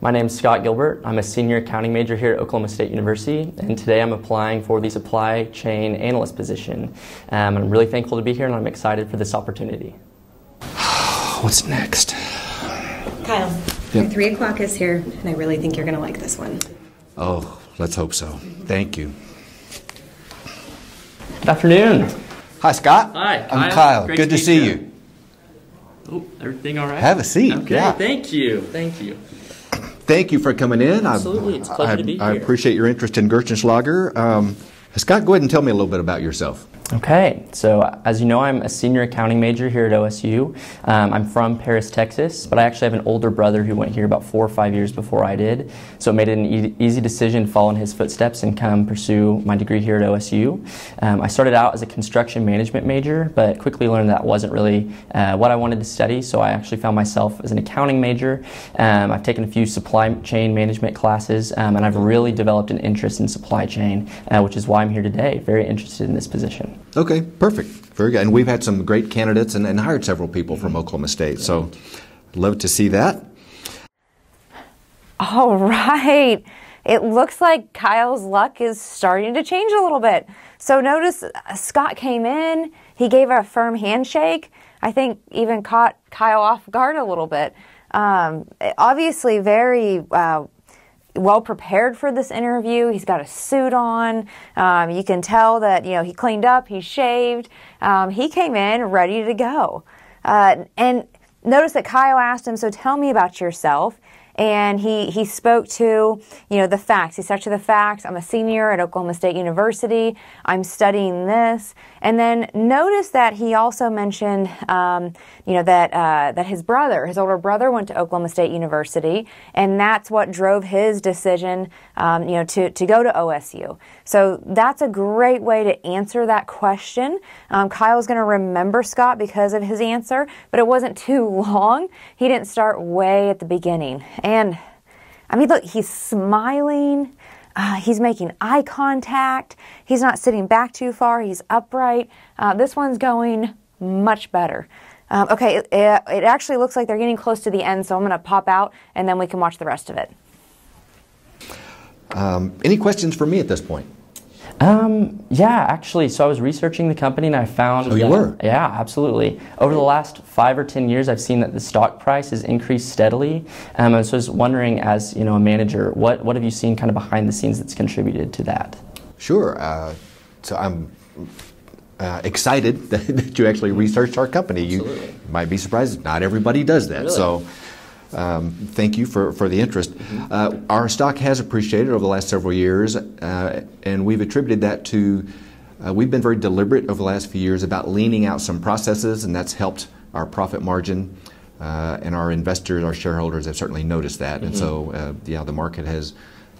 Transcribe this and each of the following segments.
My name is Scott Gilbert. I'm a senior accounting major here at Oklahoma State University, and today I'm applying for the supply chain analyst position. I'm really thankful to be here, and I'm excited for this opportunity. What's next? Kyle, your 3 o'clock is here, and I really think you're going to like this one. Oh, let's hope so. Thank you. Good afternoon. Hi, Scott. Hi, I'm Kyle. Good to see you. Oh, everything all right? Have a seat. Okay, yeah. Thank you. Thank you. Thank you for coming in. Absolutely, it's a pleasure to be here. I appreciate your interest in Gerstenschlager. Scott, go ahead and tell me a little bit about yourself. Okay, so as you know, I'm a senior accounting major here at OSU. I'm from Paris, Texas, but I actually have an older brother who went here about 4 or 5 years before I did. So it made it an easy decision to follow in his footsteps and come pursue my degree here at OSU. I started out as a construction management major, but quickly learned that wasn't really what I wanted to study, so I actually found myself as an accounting major. I've taken a few supply chain management classes, and I've really developed an interest in supply chain, which is why I'm here today, very interested in this position. Okay, perfect. Very good. And we've had some great candidates and hired several people from Oklahoma State, so love to see that. All right. It looks like Kyle's luck is starting to change a little bit. So notice Scott came in, he gave a firm handshake. I think even caught Kyle off guard a little bit. Obviously very well prepared for this interview. He's got a suit on. You can tell that, he cleaned up, he shaved. He came in ready to go. And notice that Kyle asked him, so tell me about yourself. And he spoke to, the facts. He stuck to the facts. I'm a senior at Oklahoma State University. I'm studying this. And then notice that he also mentioned, that his older brother went to Oklahoma State University, and that's what drove his decision, to go to OSU. So that's a great way to answer that question. Kyle's going to remember Scott because of his answer, but it wasn't too long. He didn't start way at the beginning. And, look, he's smiling. He's making eye contact. He's not sitting back too far. He's upright. This one's going much better. Okay, it actually looks like they're getting close to the end, so I'm going to pop out, and then we can watch the rest of it. Any questions for me at this point? Yeah, actually, so I was researching the company and I found... Oh, you were? Yeah, absolutely. Over the last 5 or 10 years, I've seen that the stock price has increased steadily. And so I was wondering, as a manager, what have you seen kind of behind the scenes that's contributed to that? Sure. So I'm excited that you actually researched our company. Absolutely. You might be surprised. Not everybody does that. Really? So thank you for the interest. Mm-hmm. Our stock has appreciated over the last several years, and we've attributed that to, we've been very deliberate over the last few years about leaning out some processes, and that's helped our profit margin, and our investors, our shareholders have certainly noticed that. Mm-hmm. And so, the market has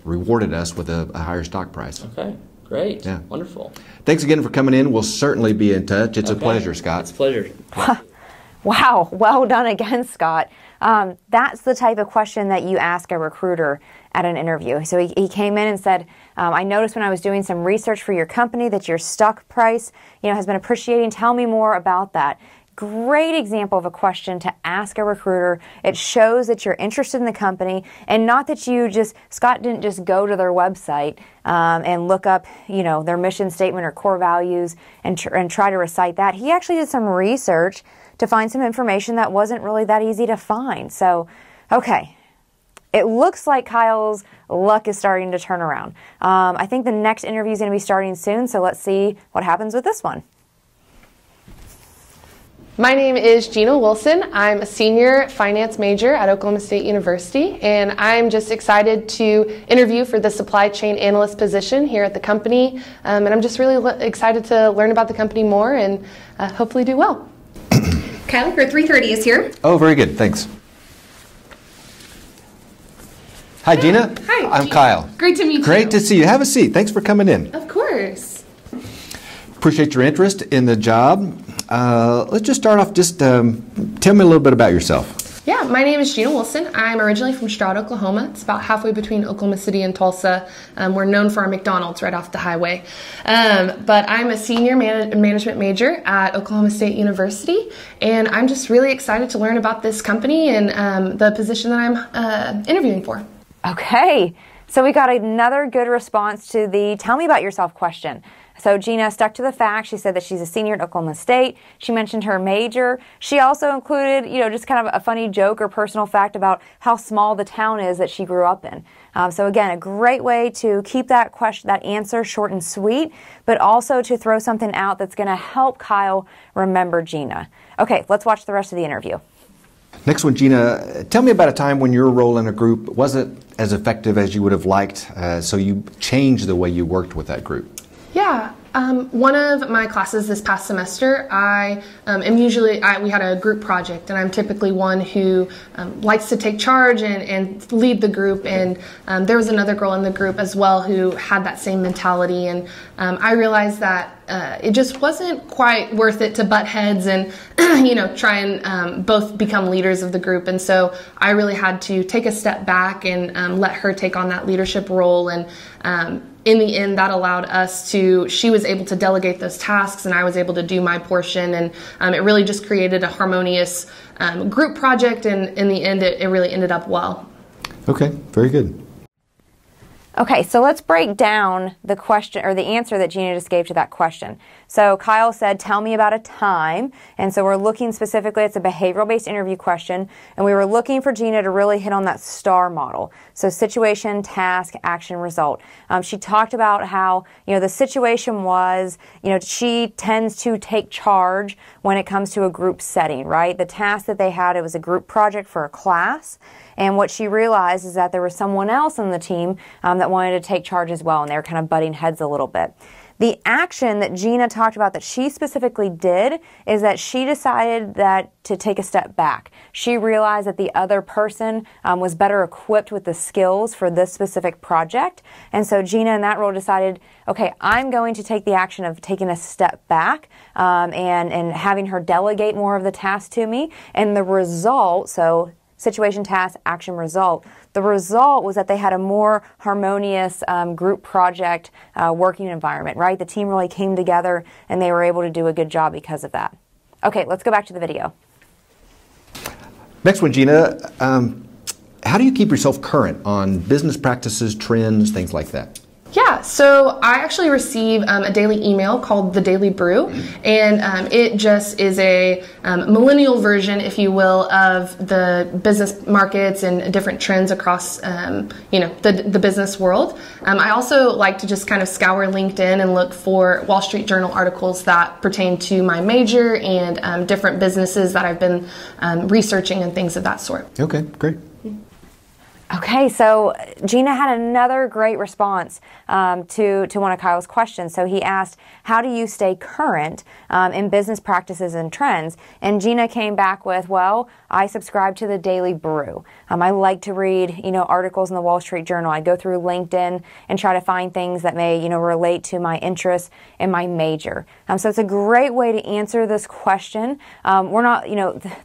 rewarded us with a higher stock price. Okay. Great. Yeah. Wonderful. Thanks again for coming in. We'll certainly be in touch. It's a pleasure, Scott. It's a pleasure. Wow. Well done again, Scott. That's the type of question that you ask a recruiter at an interview. So he came in and said, I noticed when I was doing some research for your company that your stock price, has been appreciating. Tell me more about that. Great example of a question to ask a recruiter. It shows that you're interested in the company, and not that Scott didn't just go to their website and look up, their mission statement or core values and try to recite that. He actually did some research to find some information that wasn't really that easy to find. So, okay. It looks like Kyle's luck is starting to turn around. I think the next interview is going to be starting soon, so let's see what happens with this one. My name is Gina Wilson. I'm a senior finance major at Oklahoma State University, and I'm just excited to interview for the supply chain analyst position here at the company. And I'm just really excited to learn about the company more and hopefully do well. Kyle, your 3:30 is here. Oh, very good. Thanks. Hi, Gina. Hi. I'm Gina. Kyle. Great to meet you. Great to see you. Have a seat. Thanks for coming in. Of course. Appreciate your interest in the job. Let's just start off. Tell me a little bit about yourself. Yeah, My name is Gina Wilson. I'm originally from Stroud, Oklahoma. It's about halfway between Oklahoma City and Tulsa. We're known for our McDonald's right off the highway. But I'm a senior management major at Oklahoma State University, and I'm just really excited to learn about this company and the position that I'm interviewing for. Okay, so we got another good response to the tell me about yourself question. So Gina stuck to the facts. She said that she's a senior at Oklahoma State. She mentioned her major. She also included, just kind of a funny joke or personal fact about how small the town is that she grew up in. So again, a great way to keep that answer short and sweet, but also to throw something out that's going to help Kyle remember Gina. Okay, let's watch the rest of the interview. Next one, Gina, tell me about a time when your role in a group wasn't as effective as you would have liked, so you changed the way you worked with that group. Yeah. One of my classes this past semester, we had a group project, and I'm typically one who likes to take charge and lead the group, and there was another girl in the group as well who had that same mentality, and I realized that it just wasn't quite worth it to butt heads and try and both become leaders of the group, and so I really had to take a step back and let her take on that leadership role, and in the end, that allowed us she was able to delegate those tasks, and I was able to do my portion, and it really just created a harmonious group project, and in the end, it really ended up well. Okay, very good. Okay, so let's break down the question or the answer that Gina just gave to that question. So Kyle said, tell me about a time. And so we're looking specifically, it's a behavioral-based interview question, and we were looking for Gina to really hit on that STAR model. So situation, task, action, result. She talked about how, the situation was, she tends to take charge when it comes to a group setting, right? The task that they had, it was a group project for a class. And what she realized is that there was someone else on the team that wanted to take charge as well, and they were kind of butting heads a little bit. The action that Gina talked about that she specifically did is that she decided to take a step back. She realized that the other person was better equipped with the skills for this specific project. And so Gina in that role decided, okay, I'm going to take the action of taking a step back and having her delegate more of the task to me. And the result, so situation, task, action, result. The result was that they had a more harmonious group project working environment, right? The team really came together and they were able to do a good job because of that. Okay, let's go back to the video. Next one, Gina. How do you keep yourself current on business practices, trends, things like that? Yeah, so I actually receive a daily email called The Daily Brew, and it just is a millennial version, if you will, of the business markets and different trends across, the business world. I also like to just kind of scour LinkedIn and look for Wall Street Journal articles that pertain to my major and different businesses that I've been researching and things of that sort. Okay, great. Okay, so Gina had another great response to one of Kyle's questions. So he asked, how do you stay current in business practices and trends? And Gina came back with, well, I subscribe to the Daily Brew. I like to read, articles in the Wall Street Journal. I go through LinkedIn and try to find things that may, relate to my interests and my major. So it's a great way to answer this question. We're not,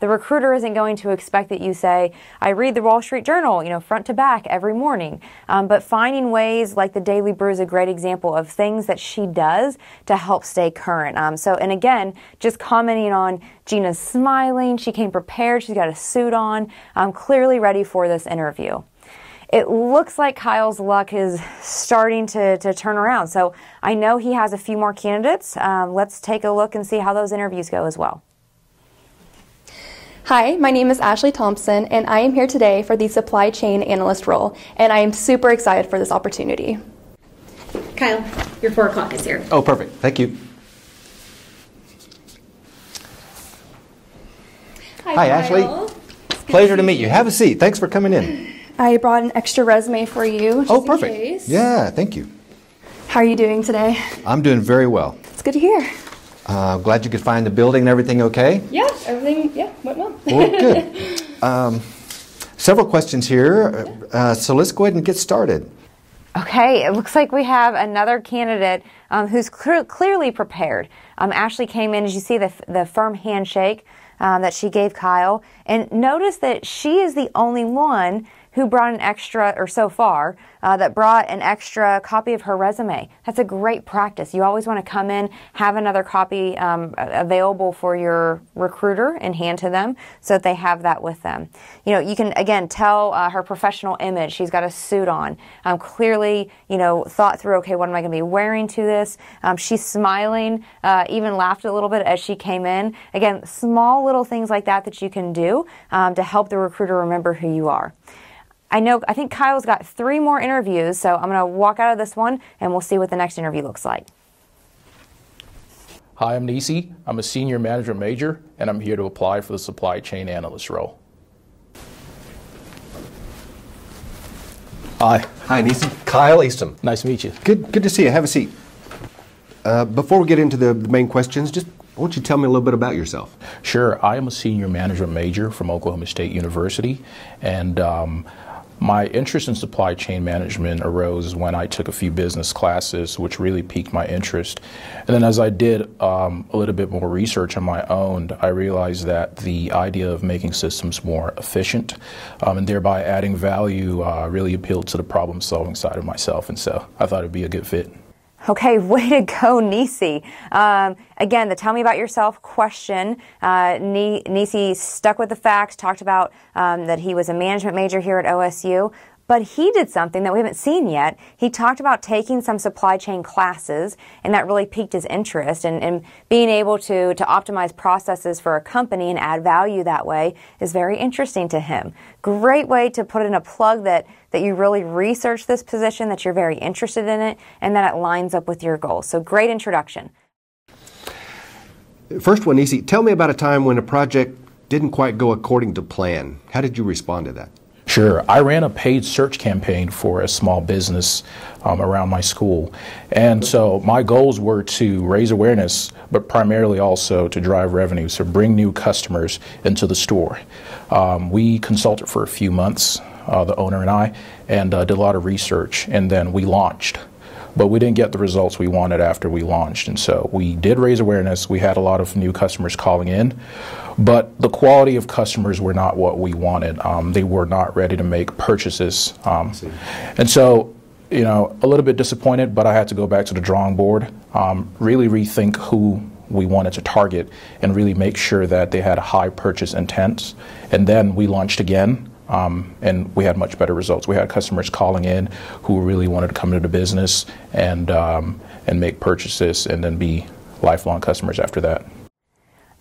the recruiter isn't going to expect that you say, I read the Wall Street Journal, front to back every morning. But finding ways like the Daily Brew is a great example of things that she does to help stay current. And again, just commenting on Gina's smiling. She came prepared. She's got a suit on. Clearly ready for this interview. It looks like Kyle's luck is starting to turn around. So I know he has a few more candidates. Let's take a look and see how those interviews go as well. Hi, my name is Ashley Thompson, and I am here today for the supply chain analyst role, and I am super excited for this opportunity. Kyle, your 4 o'clock is here. Oh, perfect. Thank you. Hi, Ashley. Pleasure to meet you. Have a seat. Thanks for coming in. I brought an extra resume for you. Oh, perfect. Yeah, thank you. How are you doing today? I'm doing very well. It's good to hear. Glad you could find the building and everything okay? Yeah, everything went well. Well, good. Several questions here, so let's go ahead and get started. Okay, it looks like we have another candidate who's clearly prepared. Ashley came in, as you see, the firm handshake. that she gave Kyle. And notice that she is the only one who brought an extra, or so far, that brought an extra copy of her resume. That's a great practice. You always want to come in, have another copy available for your recruiter and hand to them so that they have that with them. You know, you can, again, tell her professional image. She's got a suit on. Clearly, you know, thought through, okay, what am I going to be wearing to this? She's smiling, even laughed a little bit as she came in. Again, small little things like that that you can do to help the recruiter remember who you are. I think Kyle's got 3 more interviews, so I'm going to walk out of this one and we'll see what the next interview looks like. Hi, I'm Nisi. I'm a senior management major, and I'm here to apply for the supply chain analyst role. Hi. Hi, Nisi. Kyle Easton. Nice to meet you. Good to see you. Have a seat. Before we get into the main questions, just why don't you tell me a little bit about yourself? Sure. I am a senior management major from Oklahoma State University, and my interest in supply chain management arose when I took a few business classes, which really piqued my interest. And then as I did a little bit more research on my own, I realized that the idea of making systems more efficient and thereby adding value really appealed to the problem-solving side of myself, and so I thought it'd be a good fit. Okay, way to go, Nisi. Again, the tell me about yourself question. Nisi stuck with the facts, talked about that he was a management major here at OSU, but he did something that we haven't seen yet. He talked about taking some supply chain classes, and that really piqued his interest. And being able to optimize processes for a company and add value that way is very interesting to him. Great way to put in a plug that you really research this position, that you're very interested in it, and that it lines up with your goals. So great introduction. First one, Nisi, tell me about a time when a project didn't quite go according to plan. How did you respond to that? Sure. I ran a paid search campaign for a small business around my school. And so my goals were to raise awareness, but primarily also to drive revenue, so bring new customers into the store. We consulted for a few months, the owner and I, and did a lot of research, and then we launched. But we didn't get the results we wanted after we launched. And so we did raise awareness. We had a lot of new customers calling in, but the quality of customers were not what we wanted. They were not ready to make purchases. And so, you know, a little bit disappointed, but I had to go back to the drawing board, really rethink who we wanted to target and really make sure that they had a high purchase intent. And then we launched again. And we had much better results. We had customers calling in who really wanted to come into the business and make purchases and then be lifelong customers after that.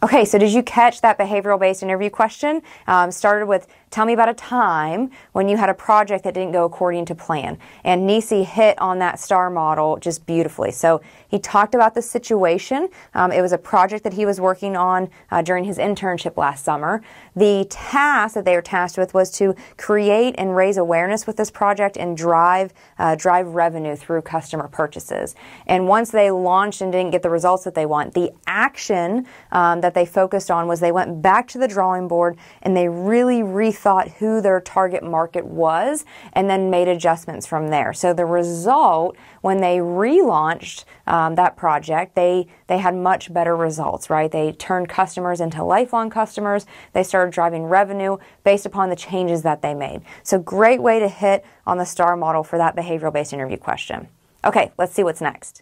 Okay, so did you catch that behavioral-based interview question? Started with, tell me about a time when you had a project that didn't go according to plan. And Nisi hit on that STAR model just beautifully. So he talked about the situation. It was a project that he was working on during his internship last summer. The task that they were tasked with was to create and raise awareness with this project and drive revenue through customer purchases. And once they launched and didn't get the results that they want, the action that they focused on was they went back to the drawing board and they really rethought who their target market was and then made adjustments from there. So the result, when they relaunched that project, they had much better results, right? They turned customers into lifelong customers. They started driving revenue based upon the changes that they made. So great way to hit on the STAR model for that behavioral-based interview question. Okay, let's see what's next.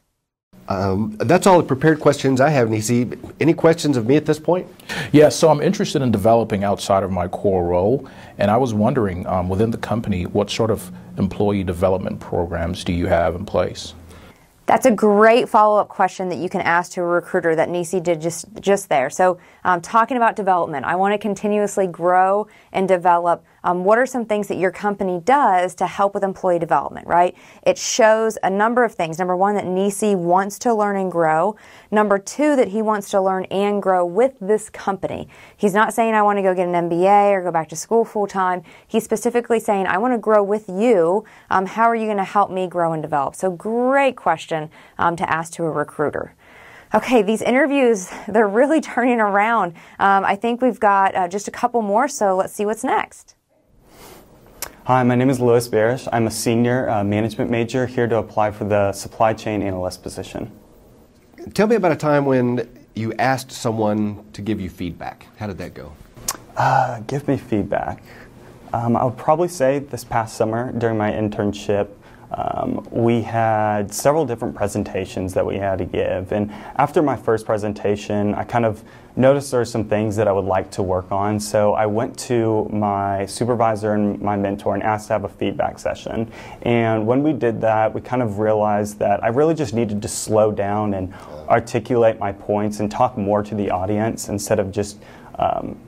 That's all the prepared questions I have, Nisi. Any questions of me at this point? Yeah, so I'm interested in developing outside of my core role, and I was wondering, within the company, what sort of employee development programs do you have in place? That's a great follow-up question that you can ask to a recruiter that Nisi did just there. So talking about development, I want to continuously grow and develop. What are some things that your company does to help with employee development, right? It shows a number of things. Number one, that Nisi wants to learn and grow. Number two, that he wants to learn and grow with this company. He's not saying, I want to go get an MBA or go back to school full-time. He's specifically saying, I want to grow with you. How are you going to help me grow and develop? So great question to ask to a recruiter. Okay, these interviews, they're really turning around. I think we've got just a couple more, so let's see what's next. Hi, my name is Louis Barish. I'm a senior management major here to apply for the supply chain analyst position. Tell me about a time when you asked someone to give you feedback. How did that go? Give me feedback. I would probably say this past summer during my internship, we had several different presentations that we had to give. And after my first presentation, I kind of noticed there were some things that I would like to work on. So I went to my supervisor and my mentor and asked to have a feedback session. And when we did that, we kind of realized that I really just needed to slow down and articulate my points and talk more to the audience instead of just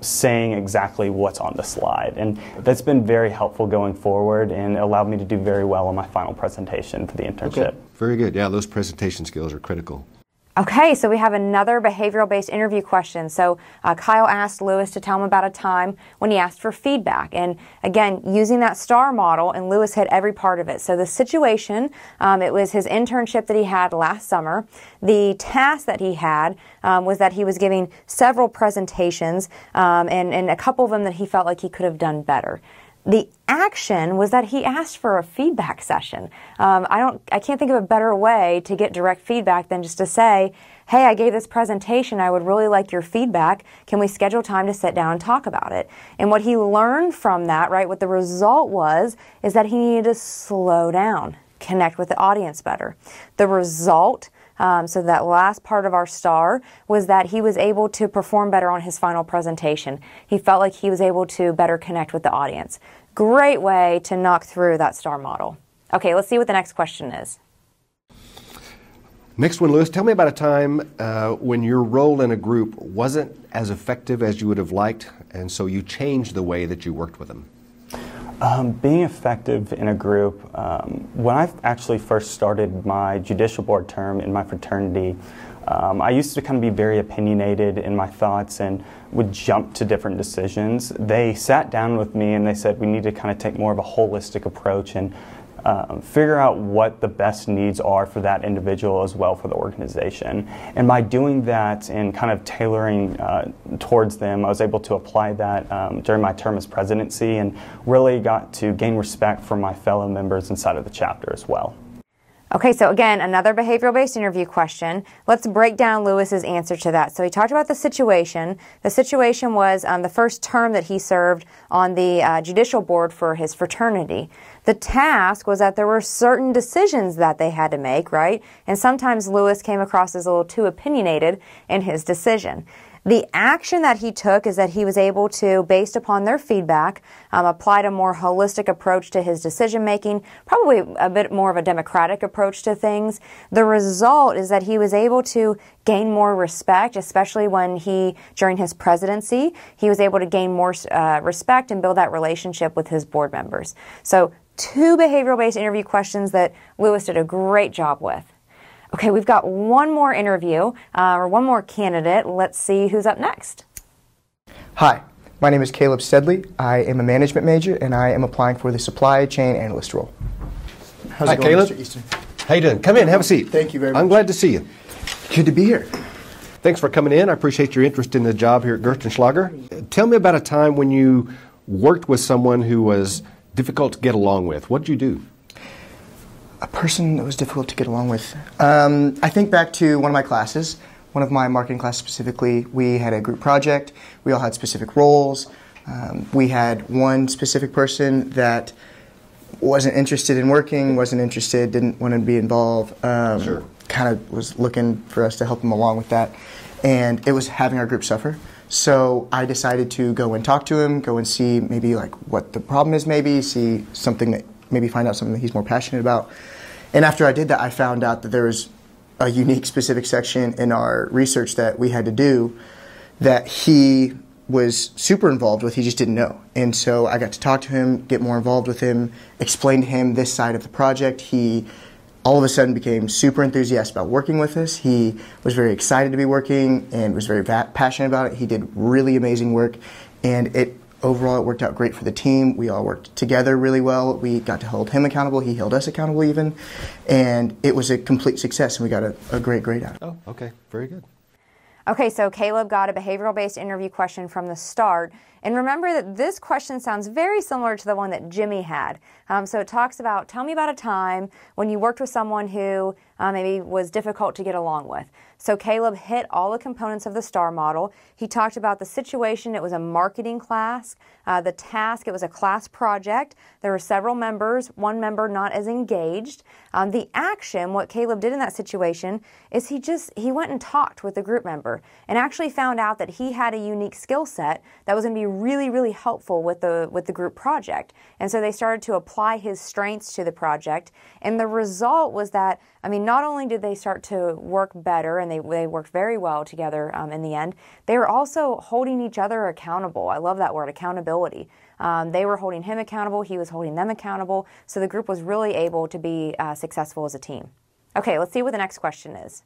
saying exactly what's on the slide. And that's been very helpful going forward and allowed me to do very well on my final presentation for the internship. Okay. Very good. Yeah, those presentation skills are critical. Okay, so we have another behavioral-based interview question. So Kyle asked Lewis to tell him about a time when he asked for feedback. And again, using that STAR model, and Lewis hit every part of it. So the situation, it was his internship that he had last summer. The task that he had was that he was giving several presentations, and a couple of them that he felt like he could have done better. The action was that he asked for a feedback session. I can't think of a better way to get direct feedback than just to say, hey, I gave this presentation, I would really like your feedback. Can we schedule time to sit down and talk about it? And what he learned from that, right, what the result was, is that he needed to slow down, connect with the audience better. The result, so that last part of our STAR, was that he was able to perform better on his final presentation. He felt like he was able to better connect with the audience. Great way to knock through that STAR model. Okay, let's see what the next question is. Next one, Lewis, tell me about a time when your role in a group wasn't as effective as you would have liked, and so you changed the way that you worked with them. Being effective in a group, when I actually first started my judicial board term in my fraternity, I used to kind of be very opinionated in my thoughts and would jump to different decisions. They sat down with me and they said we need to kind of take more of a holistic approach and figure out what the best needs are for that individual as well for the organization. And by doing that and kind of tailoring towards them, I was able to apply that during my term as presidency and really got to gain respect from my fellow members inside of the chapter as well. Okay, so again, another behavioral-based interview question. Let's break down Lewis's answer to that. So he talked about the situation. The situation was the first term that he served on the judicial board for his fraternity. The task was that there were certain decisions that they had to make, right? And sometimes Lewis came across as a little too opinionated in his decision. The action that he took is that he was able to, based upon their feedback, apply a more holistic approach to his decision making, probably a bit more of a democratic approach to things. The result is that he was able to gain more respect, especially when during his presidency, he was able to gain more respect and build that relationship with his board members. So 2 behavioral-based interview questions that Lewis did a great job with. Okay, we've got one more interview, or one more candidate. Let's see who's up next. Hi, my name is Caleb Sedley. I am a management major, and I am applying for the supply chain analyst role. How's it going, Caleb? Mr. Easton? How you doing? Come in, have a seat. Thank you very much. I'm glad to see you. Good to be here. Thanks for coming in. I appreciate your interest in the job here at Gerstenschlager. Tell me about a time when you worked with someone who was difficult to get along with. What did you do? A person that was difficult to get along with. I think back to one of my classes, one of my marketing classes specifically. We had a group project. We all had specific roles. We had one specific person that wasn't interested in working, wasn't interested, didn't want to be involved, Sure. kind of was looking for us to help him along with that. And it was having our group suffer. So I decided to go and talk to him, go and see maybe like what the problem is, maybe see something that, maybe find out something that he's more passionate about. And after I did that, I found out that there was a unique specific section in our research that we had to do that he was super involved with, he just didn't know. And so I got to talk to him, get more involved with him, explain to him this side of the project. He all of a sudden became super enthusiastic about working with us. He was very excited to be working and was very passionate about it. He did really amazing work, and overall, it worked out great for the team. We all worked together really well. We got to hold him accountable. He held us accountable even. And it was a complete success, and we got a great grade out of it. Oh, okay. Very good. Okay, so Caleb got a behavioral-based interview question from the start, And remember that this question sounds very similar to the one that Jimmy had. So it talks about, tell me about a time when you worked with someone who maybe was difficult to get along with. So Caleb hit all the components of the STAR model. He talked about the situation. It was a marketing class. The task, it was a class project. There were several members, one member not as engaged. The action, what Caleb did in that situation, is he went and talked with the group member and actually found out that he had a unique skill set that was going to be really, really helpful with the group project. And so they started to apply his strengths to the project. And the result was that, I mean, not only did they start to work better, and they worked very well together in the end, they were also holding each other accountable. I love that word, accountability. They were holding him accountable, he was holding them accountable, so the group was really able to be successful as a team. Okay, let's see what the next question is.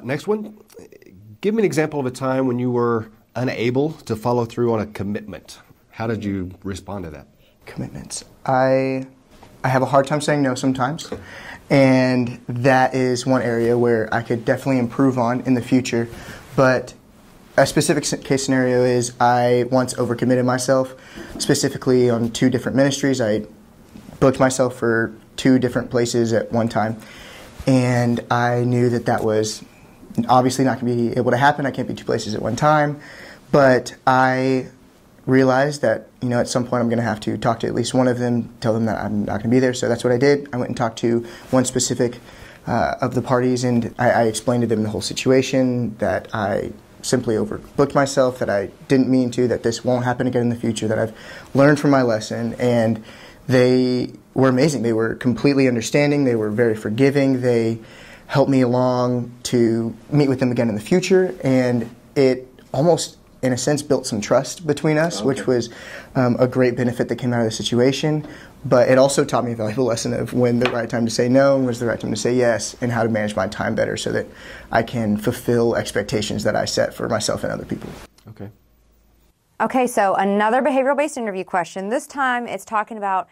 Next one, give me an example of a time when you were unable to follow through on a commitment. How did you respond to that? Commitments. I have a hard time saying no sometimes, and that is one area where I could definitely improve on in the future. But a specific case scenario is I once overcommitted myself, specifically on 2 different ministries. I booked myself for 2 different places at one time, and I knew that that was obviously not going to be able to happen. I can't be 2 places at one time, but I realized that, you know, at some point I'm going to have to talk to at least one of them, tell them that I'm not going to be there. So that's what I did. I went and talked to one specific of the parties, and I explained to them the whole situation, that I simply overbooked myself, that I didn't mean to, that this won't happen again in the future, that I've learned from my lesson. And they were amazing. They were completely understanding. They were very forgiving. They helped me along to meet with them again in the future, and it almost, in a sense, built some trust between us, which was a great benefit that came out of the situation. But it also taught me a valuable lesson of when the right time to say no and when's the right time to say yes, and how to manage my time better so that I can fulfill expectations that I set for myself and other people. Okay. Okay, so another behavioral-based interview question. This time it's talking about,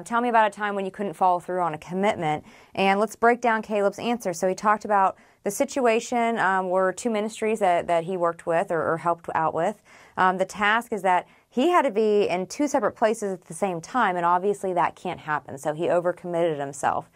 tell me about a time when you couldn't follow through on a commitment. And let's break down Caleb's answer. So he talked about the situation were 2 ministries that he worked with or helped out with. The task is that he had to be in 2 separate places at the same time, and obviously that can't happen, so he overcommitted himself.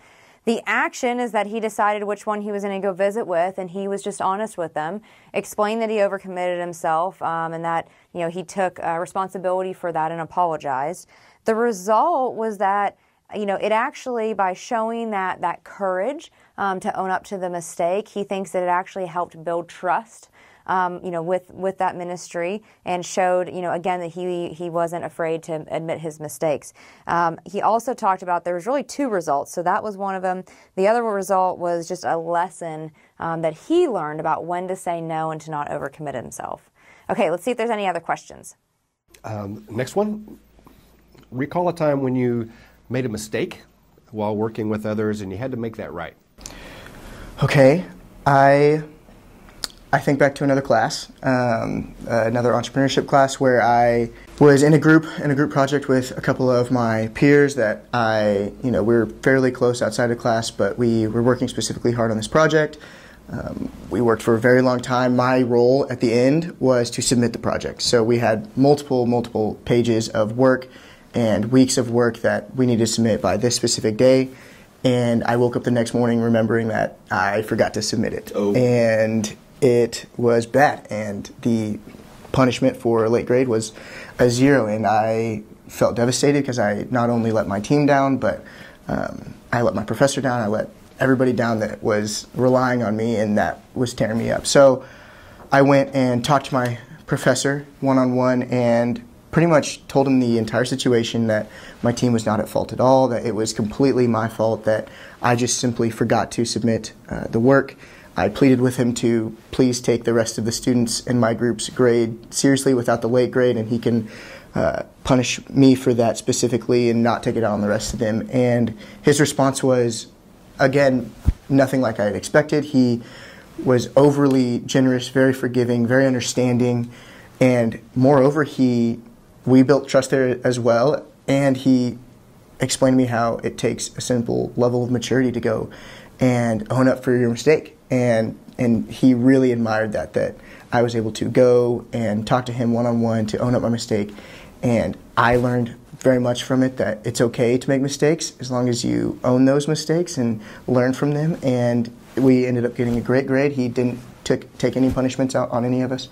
The action is that he decided which one he was going to go visit with, and he was just honest with them, explained that he overcommitted himself, and that, you know, he took responsibility for that and apologized. The result was that, you know, it actually, by showing that courage to own up to the mistake, he thinks that it actually helped build trust, you know, with that ministry, and showed, you know, again, that he wasn't afraid to admit his mistakes. He also talked about there was really 2 results, so that was one of them. The other result was just a lesson that he learned about when to say no and to not overcommit himself. Okay, let's see if there's any other questions. Next one, recall a time when you made a mistake while working with others and you had to make that right. Okay, I think back to another class, another entrepreneurship class, where I was in a group project with a couple of my peers that we were fairly close outside of class, but we were working specifically hard on this project. We worked for a very long time. My role at the end was to submit the project. So we had multiple pages of work and weeks of work that we needed to submit by this specific day. And I woke up the next morning remembering that I forgot to submit it. Oh. And it was bad, and the punishment for a late grade was a 0, and I felt devastated because I not only let my team down, but I let my professor down, I let everybody down that was relying on me, and that was tearing me up. So I went and talked to my professor one-on-one and pretty much told him the entire situation, that my team was not at fault at all, that it was completely my fault, that I just simply forgot to submit the work. I pleaded with him to please take the rest of the students in my group's grade seriously without the late grade, and he can punish me for that specifically and not take it out on the rest of them. And his response was, again, nothing like I had expected. He was overly generous, very forgiving, very understanding, and moreover, we built trust there as well, and he explained to me how it takes a simple level of maturity to go and own up for your mistake and and he really admired that I was able to go and talk to him one-on-one to own up my mistake. And I learned very much from it that it's okay to make mistakes as long as you own those mistakes and learn from them. And we ended up getting a great grade. He didn't take any punishments out on any of us,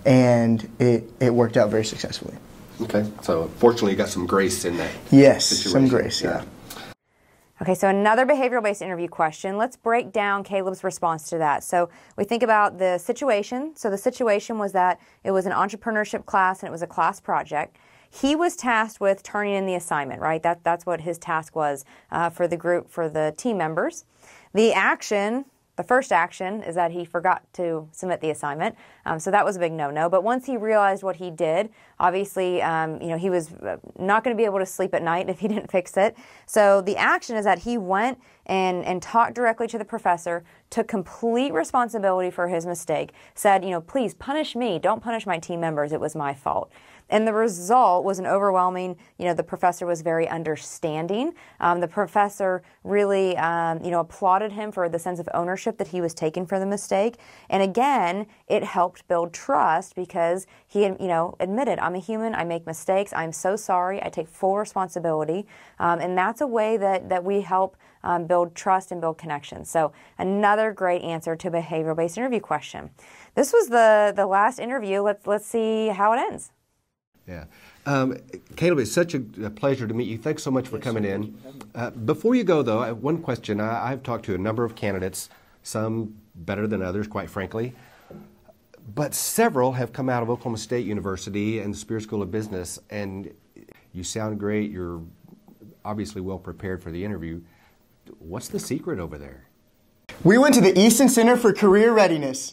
and it worked out very successfully. Okay, so fortunately you got some grace in that. Yes, situation. some grace, yeah. Okay, so another behavioral-based interview question. Let's break down Caleb's response to that. So we think about the situation. So the situation was that it was an entrepreneurship class and it was a class project. He was tasked with turning in the assignment, right? That's what his task was for the group, for the team members. The first action is that he forgot to submit the assignment, so that was a big no-no. But once he realized what he did, obviously, he was not going to be able to sleep at night if he didn't fix it. So the action is that he went and talked directly to the professor, took complete responsibility for his mistake, said, please punish me, don't punish my team members, it was my fault. And the result was an overwhelming, the professor was very understanding. The professor really, applauded him for the sense of ownership that he was taking for the mistake. And again, it helped build trust because he, admitted, I'm a human, I make mistakes, I'm so sorry, I take full responsibility. And that's a way that we help build trust and build connections. So another great answer to a behavioral-based interview question. This was the last interview. Let's see how it ends. Yeah. Caleb, it's such a pleasure to meet you. Thanks so much for coming in. Before you go, though, I have one question. I've talked to a number of candidates, some better than others, quite frankly, but several have come out of Oklahoma State University and the Spear School of Business, and you sound great. You're obviously well prepared for the interview. What's the secret over there? We went to the Easton Center for Career Readiness.